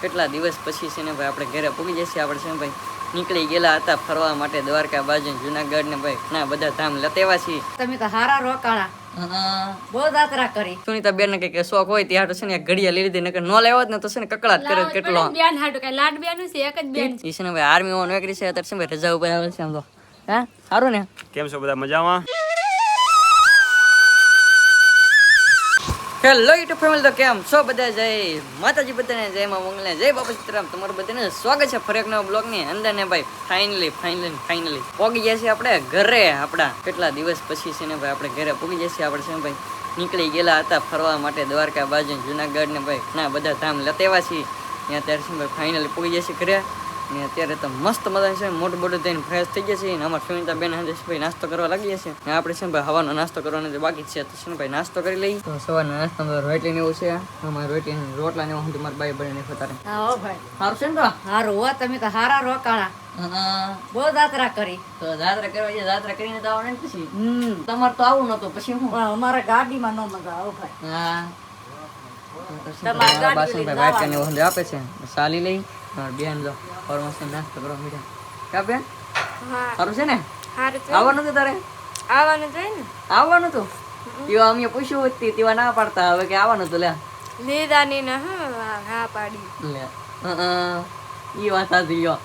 કેટલા દિવસ પછી છે ને ભાઈ આપણે ઘરે પૂગી જશે. આપણે છે ને ભાઈ નીકળી ગયેલા હતા ફરવા માટે દ્વારકા બાજુ જુનાગઢ ને ભાઈ ના બધા ધામ લતેવા છીએ. તમે તો હારા રોકાણા બહુ યાત્રા કરી. સુનીતા બેન ને કઈ શોખ હોય ત્યાં છે ને ઘડિયા લઈ લીધી નકર નો લેવો ને તો છે ને કકડાટ કરે કેટલો બેન હાટુ કઈ લાડ બેન છે એક જ બેન છે ને ભાઈ આર્મી માં નોકરી છે અત્યારે છે ભાઈ રજા ઉપર આવે છે. આમ તો હા સારું ને. કેમ છો બધા મજામાં? હેલો યુટ્યુબ ફેમિલી, તો કેમ છો બધા? જય માતાજી બધાને, જય માં મંગલે, જય બાપા સીતારામ. તમારું બધાને સ્વાગત છે ફરી એક નવા બ્લોગ ની અંદર ને ભાઈ ફાઇનલી પોગી ગયા છીએ આપણે ઘરે. આપડા કેટલા દિવસ પછી છે ને ભાઈ આપણે ઘરે પૂગી જશે. આપણે છે ને ભાઈ નીકળી ગયેલા હતા ફરવા માટે દ્વારકા બાજુ જુનાગઢ ને ભાઈ ના બધા ધામ લતેવા છીએ. ત્યાં અત્યારે છે ભાઈ ફાઇનલી પૂગી જશે ઘરે ને. અત્યારે તો મસ્ત મજા છે, મોટું મોટું થઈને ફ્રેશ થઈ ગયા છે. અમારા સુનિતા બેન ભાઈ નાસ્તો કરવા લાગી જશે ને આપણે છે ભાઈ હવાનો નાસ્તો કરવાનો બાકી છે. તો છે ને ભાઈ નાસ્તો કરી લઈ. તો સવારના નાસ્તામાં રોટલી ને એવું છે. અમારે રોટલી રોટલા ને એવું મારા બાઈ બને ખતારે. હા હો ભાઈ સારું છે ને? તો હારું હો, તમે તો હારા રોકાણા બહુ યાત્રા કરી. તો યાત્રા કરવા છે, યાત્રા કરીને તો આવવાનું પછી તમારે તો આવું નતું પછી હું અમારા ગાડીમાં નો મજા આવો ભાઈ. હા તમારી ગાડી ભાઈ વાટકા ને એવું આપે છે સાલી લઈ. બેન જો ફોર્મસ નાસ્તો કરવા મીઠા કા બેન? સારું છે ને? આવવાનું હતું તારે? આવવાનું હતું. તેવા અમે પૂછ્યું હતી તેવા ના પાડતા. હવે કે આવવાનું હતું લે લીધાની ને હા પાડી લે ઈ વાત સાચી. યો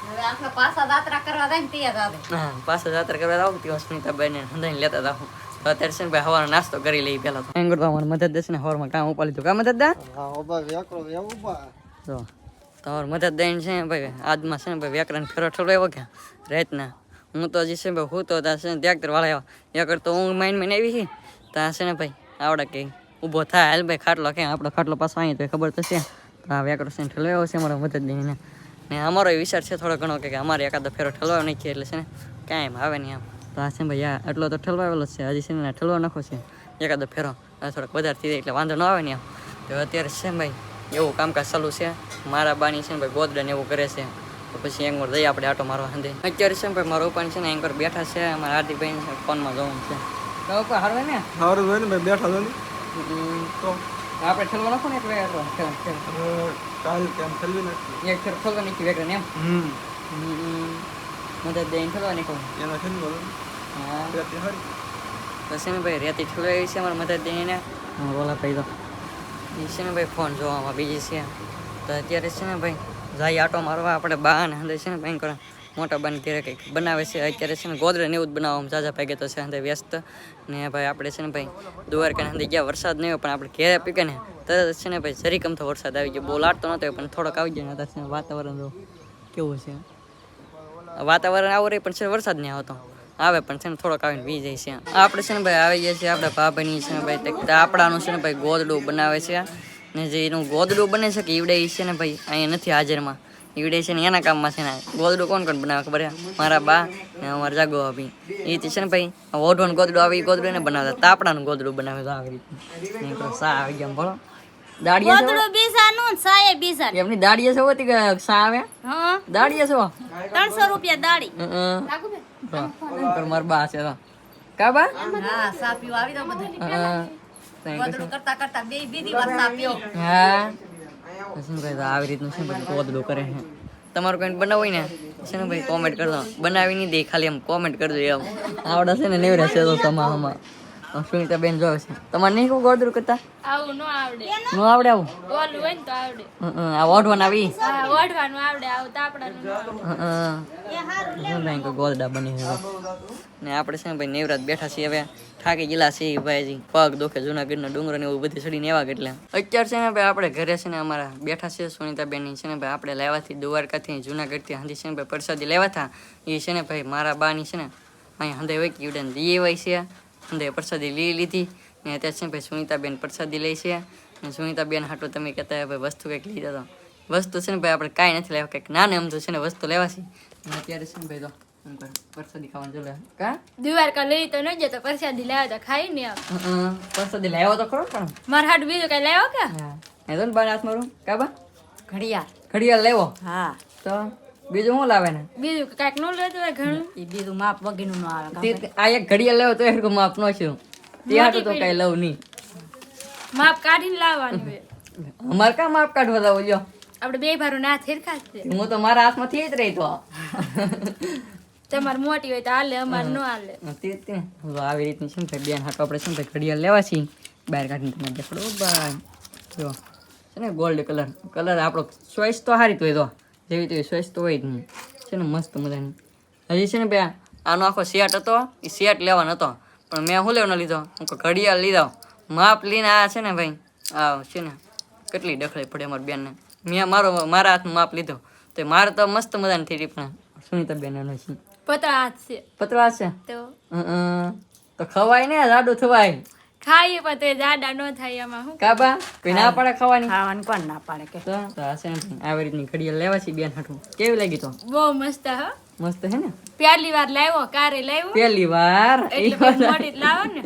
હવે આપણે પાછા યાત્રા કરવા જાય ને તૈયાર આવે. હા પાછા યાત્રા કરવા આવું તેવા સુનિતા બેન હંધાઈને લેતા હતા. તો અત્યારે છે ને ભાઈ હવાનો નાસ્તો કરી લઈ. પેલા તો એમ કરતા મને મદદ દેશે ને હવારમાં કામ ઉપાડી લીધું. કા મદદ દા? જો તમારે મદદ દઈને છે ભાઈ આજમાં છે ને ભાઈ વ્યાકરણ ફેરો ઠરવાયો કે રાતના. હું તો હજી છે ભાઈ હું તો ત્યાં છે ને ત્યાગ વાળા આવ્યા વ્યાકરણ તો હું માઇન્ડ આવી છે. ત્યાં છે ને ભાઈ આવડે કે ઊભો થાય હાલ ભાઈ ખાટલો કે આપણો ખાટલો પાછો આવી તો ખબર તો છે. તો આ વ્યાકરણ છે ને ઠલવાયો છે અમારો મદદ દઈને. ને અમારો વિચાર છે થોડો ઘણો કે અમારે એકાદો ફેરો ઠલવાયો નહીં છે એટલે છે ને કાંઈ એમ આવે નહીં આમ. તો આ છે ભાઈ એટલો તો ઠલવાયેલો છે. હજી છે ને ઠલવા નાખો છે એકાદો ફેરો થોડોક વધારે થઈ જાય એટલે વાંધો ન આવે ને આમ. તો અત્યારે છે ભાઈ એવું કામકાજ ચાલુ છે. મારા બાની છે ને ભાઈ ગોદડા ને એવું કરે છે. તો પછી એંગોર જઈએ આપણે આટો મારવા હંધે. અત્યારે છે ને ભાઈ મારા ઉપર છે ને એંગોર બેઠા છે. અમારા હાર્દિકભાઈ ફોનમાં જોવાનું છે. તો ઉપર હારવે ને સારું હોય ને ભાઈ, બેઠા છો ને તો આપણે ઠલવા નાખો ને એટલે કાલ કેમ થલવી નાખી એક ફેર ઠલવા નાખી વેકરે ને એમ મદદ દઈને ઠલવા નાખો એના છે ને બોલો. હા બેઠી હારી તો છે ને ભાઈ રેતી ઠલવાઈ છે અમારા મદદ દઈને. બોલા ભાઈ તો એ છે ને ભાઈ ફોન જોવામાં બીજી છે. તો અત્યારે છે ને ભાઈ જાય આટો મારવા આપણે બા ને અંદર છે ને ભાઈ કરે મોટા બાને ઘરે કંઈક બનાવે છે. અત્યારે છે ને ગોદરે ને એવું જ બનાવવામાં જાજા ભાગે તો છે અંદર વ્યસ્ત ને ભાઈ આપણે છે ને ભાઈ દ્વારકા અંદર ગયા વરસાદ નહીં હોય પણ આપણે ઘેરે પીકે ને તરત છે ને ભાઈ જરીકમ તો વરસાદ આવી ગયો. બહુ લાટતો નતો પણ થોડોક આવી જાય ને. અત્યારે છે ને વાતાવરણ જો કેવું છે. વાતાવરણ આવું રહે પણ છે વરસાદ નહીં આવતો. આવે પણ છે ને થોડોક આવીને વી જાય છે. આપણે છે ને ભાઈ આવી જાય છે આપણા ભાભીની છે ને ભાઈ આપણાનું છે ને ભાઈ ગોદડું બનાવે છે. ને જે એનું ગોદડું બને છે કે ઈવડે છે ને ભાઈ અહીંયા નથી હાજરમાં. ઈવડે છે ને એના કામમાં છે ને ગોદડું કોણ બનાવે ખબર? મારા બા ને અમારા જાગો ભાભી. એ છે ને ભાઈ ઓઢવાનું ગોદડું આવે એ ગોદડું ને બનાવતા તાપડાનું ગોદડું બનાવે તો આવી રીતે. સા આવી ગયા બોલો દાડિયા ગોદડું બીજાનું સાયે બીજા એમની દાડિયા છે હોતી કે સા આવે હા દાડિયા છો 300 રૂપિયા દાડી મારા બા છે કા બા? હા સા પીવા આવી તો બધા ગોદડું કરતા કરતા બે બીજી વાર સા પી. હા શું ભાઈ આવી રીતનું છે ભાઈ ગોદડું કરે છે. તમારું કંઈ બનાવ હોય ને છે ને ભાઈ કોમેન્ટ કરજો. બનાવી નહીં દે ખાલી એમ કોમેન્ટ કરજો. એમ આવડે છે ને નેવરે છે તો તમામાં સુનિતા બેન જોવે છે. તમારે નહીં કહું ગોદડું કરતા? આવું નો આવડે ન આવડે આવું? ઓલું હોય ને તો આવડે. આ ઓઢવાનું આવી હા ઓઢવાનું આવડે આવું તાપડાનું ન આવડે. ગોદડા બની ને આપણે છે ને ભાઈ નેવરાત બેઠા છીએ. હવે થાકી ગયેલા છીએ ભાઈ, પગ દુખે જુનાગઢના ડુંગર ને એવું બધી ચડીને એવા એટલે અત્યારે છે ને ભાઈ આપણે ઘરે છે ને અમારા બેઠા છે સુનિતા બેન છે ને ભાઈ આપણે લેવાથી દ્વારકાથી જુનાગઢથી હાંધી છે ને ભાઈ પ્રસાદી લેવા હતા. એ છે ને ભાઈ મારા બાની છે ને અહીંયા હંધે હોય કે દીએ હોય છે હંધે પ્રસાદી લઈ લીધી ને અત્યારે છે ને ભાઈ સુનિતા બેન પ્રસાદી લે છે. ને સુનિતા બેન હાટું તમે કહેતા ભાઈ વસ્તુ કંઈક લીધા તો વસ્તુ છે ને ભાઈ આપણે કાંઈ નથી લેવા, કંઈક નાને અમથું છે ને વસ્તુ લેવાશી. અત્યારે છે ને ભાઈ તો પ્રસાદી ખાવાનું જોલે કા દ્વારકા લઈ તો ન જતો પ્રસાદી લાવ્યો તો ખાઈ ને પ્રસાદી લાવ્યો તો ખરો પણ મારા હાટ બીજું કઈ લાવ્યો કે હા એ તો બાર હાથ મારું કા બા ઘડિયાળ ઘડિયાળ લેવો હા તો બીજું શું લાવે ને બીજું કાંઈક નું લેતું હોય ઘણું એ બીજું માપ વગેરેનું ન આવે. આ એક ઘડિયાળ લેવો તો એ માપ નો છું તે હાટું તો કઈ લઉં નહીં. માપ કાઢીને લાવવાનું હોય. અમારે કા માપ કાઢવા લાવો લ્યો આપણે બે ભારું ના થેરખા જ છે. હું તો મારા હાથમાંથી જ રહી તો તમારે મોટી હોય તો હાલે, અમારે ન હાલે. આવી રીતની છે ને ભાઈ બેન હાટો આપણે છે ને ભાઈ ઘડિયાળ લેવા છીએ બહાર કાઢીને તમે દેખાડો ભાઈ જો છે ને ગોલ્ડ કલર આપણો ચોઈસ તો સારી તો તો જેવી તેવી ચોઈસ તો હોય જ નહીં છે ને મસ્ત મજાની. હજી છે ને ભાઈ આનો આખો સેટ હતો એ સેટ લેવાનો હતો પણ મેં શું લેવાનો લીધો હું ઘડિયાળ લીધો માપ લઈને આ છે ને ભાઈ આ છે ને કેટલી ડખડી પડે અમારી બેનને મેં મારા હાથમાં માપ લીધો તો મારે તો મસ્ત મજાની થઈ રહી પણ સુનીતા બેન છે પતળા હાથ છે પતળા છે તો તો ખવાય ને જાડું થવાય ખાઈએ પણ તો જાડા ન થાય એમાં શું. કાબા કોઈ ના પાડે ખાવાની ખાવાનું કોણ ના પાડે કે તો આ છે ને આવી રીતની ઘડિયાળ લેવા છે બેન હાટું કેવી લાગી તો બહુ મસ્ત હ. મસ્ત છે ને પહેલી વાર લાવ્યો કારે લાવ્યો પહેલી વાર એટલે પછી મોડી જ લાવો ને.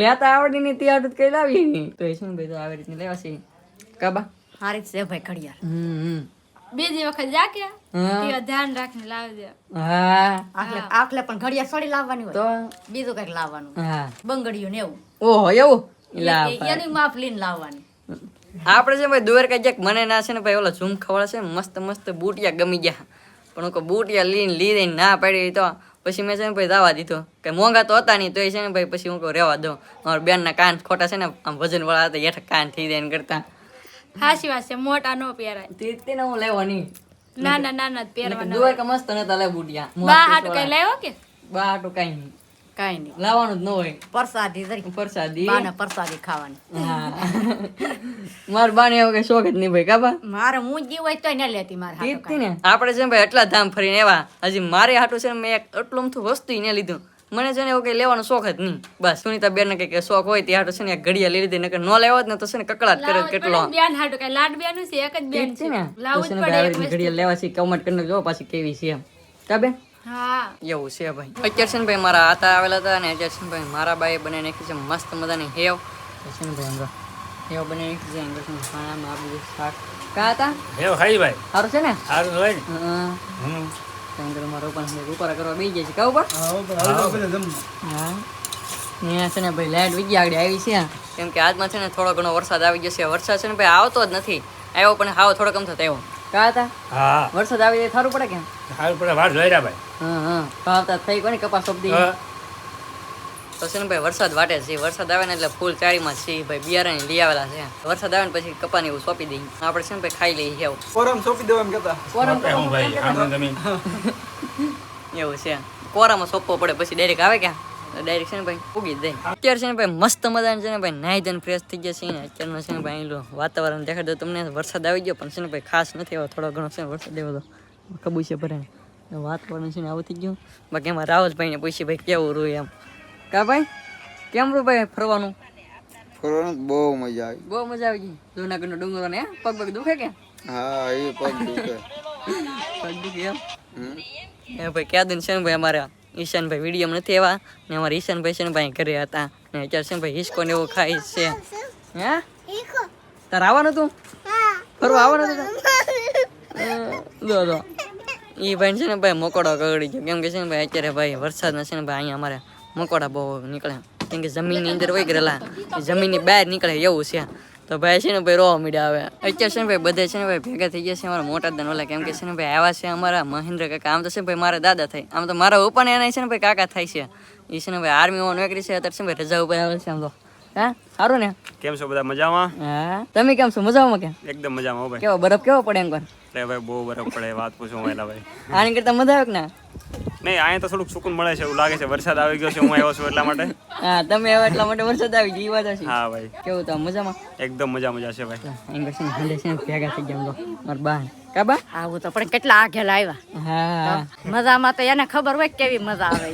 લેતા આવડી ની ત્યાં કઈ લાવી તો એ છે ને ભાઈ તો આવી રીતની લેવા છે કાબા હારી જ છે ભાઈ ઘડિયાળ. બીજી વખત જા કે હા. તેવા ધ્યાન રાખીને લાવજે. હા આખલે પણ ઘડિયાળ થોડી લાવવાની હોય, તો બીજું કઈક લાવવાનું, હા બંગડીયું ને એવું ઓહો એવું લા એની માપ લઈને લાવવાની. આપણે છે ભાઈ દ્વારકા જ્યાંક મને ના છે ને ભાઈ ઓલા ઝુમખાવાળા છે ને મસ્ત મસ્ત બુટિયા ગમી ગયા પણ હું બુટિયા લીધે ના પાડી તો પછી મેં છે ને ભાઈ દાવા દીધો કે મોંઘા તો હતા નહીં તો એ છે ને ભાઈ પછી હું રહેવા દો મારા બેનના કાન ખોટા છે ને આમ વજન વાળા હતા હેઠ કાન થઈ જાય કરતા હાચી વાત છે, મોટા નો પહેરાય. તેને હું લેવા નહીં નાના નાના જ પહેરવાના. દ્વારકા મસ્ત નતા લે બુટિયા બા હાટુ કઈ લાવ્યો કે બા હાટું કઈ નહીં કઈ નહીં, લાવવાનું જ ન હોય પરસાદી જરી પ્રસાદી બાને પરસાદી ખાવાની. હા મારા બાને એવો કઈ શોખ જ નહીં ભાઈ કાબા મારે હું જીવ હોય તોય ન લેતી મારે હાટુ કીધી ને આપણે છે ને ભાઈ એટલા ધામ ફરીને એવા હજી મારે હાટું છે ને મેં એટલું અમથું વસ્તુ ને લીધું મને છે ને એવું કઈ લેવાનો શોખ જ નહીં બસ સુનીતા બેન ને કઈ શોખ હોય તે હાટું છે ને એક ઘડિયા લઈ લીધી નકર ન લેવો જ ને તો છે ને કકડાટ કરે કેટલો બેન હાટુ કઈ લાડ બેન છે, એક જ બેન છે છે. ને લાવવું તો જ છે ને પડે ભાઈ એક આવી વસ્તુ. ઘડિયા લેવા છે કમેન્ટ કરીને જો પાછી કેવી છે એમ કાબે હા એવું છે ભાઈ અત્યારે છે ને ભાઈ મારા આતા આવેલા હતા અને અત્યારે છે ને ભાઈ મારા બાએ બનાવી નાખી છે મસ્ત મજાની હેવ તો છે ને ભાઈ અંદર હેવ બનાવી નાખી છે અંદર છે ને ખાણામાં આ બધું શાક કા હતા એવું ખાઈ ભાઈ સારું છે ને સારું હોય ને હા તો અંદર મારા ઉપર કરવા બેસી જાય છે કા ઉપર હા ત્યાં છે ને ભાઈ લાઈટ વીજી આગળ આવી છે કેમ કે આજમાં છે ને થોડો ઘણો વરસાદ આવી જશે વરસાદ છે ને ભાઈ આવતો જ નથી આવ્યો પણ હાવ થોડો કમ થતો આવ્યો કા હતા હા વરસાદ આવી જાય સારું પડે કેમ સારું પડે વાર જોઈ રહ્યા ભાઈ હા હા ભાવતા થઈ કોની કપાસ સોંપી તો છે ને ભાઈ વરસાદ વાટે છે વરસાદ આવે ને એટલે ફૂલ ચારીમાં છે ભાઈ બિયારણ લઈ આવેલા છે વરસાદ આવે ને પછી કપાને એવું સોંપી દઈએ આપણે છે ને ભાઈ ખાઈ લઈએ એવું કોરમ સોંપી દેવા એમ કેતા હું ભાઈ આનંદ ગમી એવું છે કોરામાં સોંપવો પડે પછી ડાયરેક્ટ આવે ક્યાં ડાયરેક્ટ છે ને ભાઈ ઉગી જ જાય અત્યારે છે ને ભાઈ મસ્ત મજાનું છે ને ભાઈ નાહી ધોઈને ફ્રેશ થઈ જશે ને અત્યારનો છે ને ભાઈ અહીંનું વાતાવરણ દેખાડ દો તમને વરસાદ આવી ગયો પણ છે ને ભાઈ ખાસ નથી આવ્યો થોડો ઘણો છે ને વરસાદ આવ્યો તો કબૂ છે ભરાય વાતાવરણ છે ને આવું થઈ ગયું બાકી એમાં રાવલભાઈને પૂછી ભાઈ કેવું રૂ એમ કા ભાઈ કેમ રૂ ભાઈ ફરવાનું બહુ મજા આવી. બહુ મજા આવી ગઈ જૂનાગઢનો ડુંગરો ને પગ પગ દુખે કે હા એ પગ દુખે. પગ દુખે એમ ભાઈ ક્યાં દિન છે ને ભાઈ અમારે ઈશાનભાઈ વિડીયો નથી એવા ને અમારા ઈશાનભાઈ છે ને ભાઈ ઘરે હતા ને અત્યારે છે ને ભાઈ હિસકો ને એવું ખાય છે હે તારે આવવાનું તું ફરવા આવવાનું તું દો એ ભાઈ છે ને ભાઈ મકોડો કગડી ગયો કેમ કે છે ને ભાઈ અત્યારે ભાઈ વરસાદમાં છે ને ભાઈ અહીંયા અમારે મકોડા બહુ નીકળે કેમ કે જમીનની અંદર વહી ગયેલા જમીનની બહાર નીકળે એવું છે તો ભાઈ છે ને ભાઈ રોવા મીડા આવે અત્યારે છે ને ભાઈ બધે છે ને ભાઈ ભેગા થઈ ગયા છે અમારા મોટા દન ઓલા કેમ કે છે ને ભાઈ આવા છે અમારા મહેન્દ્ર કાકા આમ તો છે ને ભાઈ મારા દાદા થાય આમ તો મારા ઉપર એના છે ને ભાઈ કાકા થાય છે એ છે ને ભાઈ આર્મીમાં નોકરી છે અત્યારે છે ને ભાઈ રજા ઉપર આવે છે આમ તો હા સારું ને કેમ છો બધા મજામાં હા તમે કેમ છો મજામાં કેમ એકદમ મજામાં હો ભાઈ કેવો બરફ કેવો પડે એમ કર અરે ભાઈ બહુ બરફ પડે વાત પૂછો મેલા ભાઈ આની કરતા મજા આવે કે ના નહીં અહીંયા તો થોડુંક સુકૂન મળે છે એવું લાગે છે વરસાદ આવી ગયો છે હું આવ્યો છું એટલા માટે હા તમે હવે એટલા માટે વરસાદ આવી ગઈ વાત હશે હા ભાઈ કેવું તો મજામાં એકદમ મજા છે ભાઈ એંગલ છે ને હંડે છે ને ભેગા થઈ ગયા તો મારા બા કાબા આવું તો પણ કેટલા આગેલા આવ્યા. હા મજામાં તો એને ખબર હોય કે કેવી મજા આવે.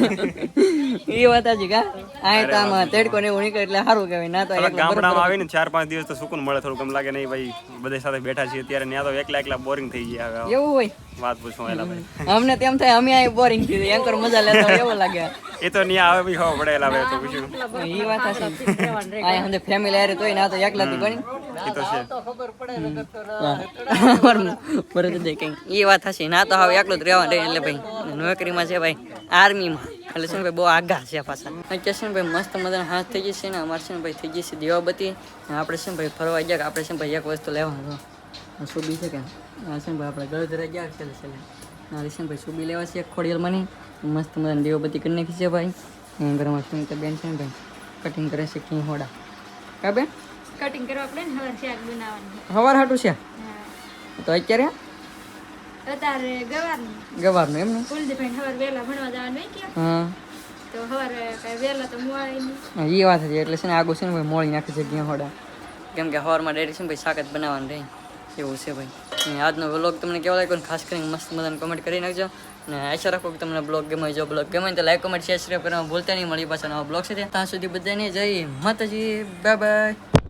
એ વાત હજી કા આ તો આમાં તડકો ને એવું નીકળે એટલે સારું કહેવાય ના તો થોડા ગામડામાં આવીને 4-5 દિવસ તો સુકૂન મળે થોડું એમ લાગે નહીં ભાઈ બધા સાથે બેઠા છીએ અત્યારે ત્યાં તો એકલા બોરિંગ થઈ ગયા હવે એવું હોય વાત પૂછો એલા ભાઈ અમને તેમ થાય અમે આ બોરિંગ થઈ જાય એંકર મજા લેતા હોય એવું લાગે એ તો ત્યાં આવે બી ખબર પડે એલા ભાઈ તો પૂછ્યું એ વાત હશે આ હંદે ફેમિલી આરે તોય ના તો એકલા થી ગણી એ તો છે બરોબર દે કઈ એ વાત હશે ના તો હવે એકલું જ રહેવા દે એટલે ભાઈ નોકરીમાં છે ભાઈ આર્મીમાં એટલે છે ને ભાઈ બહુ આઘા છે પાછા અત્યારે છે ને ભાઈ મસ્ત મજાના હાથ થઈ જશે ને અમારે છે ને ભાઈ થઈ જશે દીવાબત્તી આપણે છે ને ભાઈ ફરવા ગયા આપણે છે ને ભાઈ એક વસ્તુ લેવાનું સુબી છે કે આ છે ને ભાઈ આપણે ગળધરા ગયા છે છેલ્લે ના છે ને ભાઈ સુબી લેવા છે ખોડિયાલ મની મસ્ત મજાની દીવાબત્તી કરી નાખી છે ભાઈ એમ ઘરમાં સુમિતા બેન છે ને ભાઈ કટિંગ કરે છે કી હોડા કા બેન કટિંગ કરવા પડે ને હવે શાક બનાવવાનું સવાર હાટું છે હા તો અત્યારે અત્યારે ગવારનું ગવારનું એમ ને કુલદીપભાઈ સવાર વહેલા ભણવા જવાનું હોય કે હા તો સવારે કઈ વહેલા તો મોવાય નહીં હા, એ વાત છે એટલે છે ને આગળ છે ને ભાઈ મોળી નાખે છે ઘી હોડા કેમ કે સવારમાં ડેરી છે ને ભાઈ શાક જ બનાવવાનું રહે એવું છે ભાઈ અને આજનો વ્લોગ તમને કેવો લાગ્યો ને ખાસ કરીને મસ્ત મજાને કમેન્ટ કરી નાખજો અને આશા રાખો કે તમને બ્લોગ ગમે જો બ્લોગ ગમે તો લાઈક કમેન્ટ શેર કરવાનું ભૂલતા નહીં મળી પાછા નવા બ્લોગ છે ત્યાં સુધી બધાને જય માતાજી બાય બાય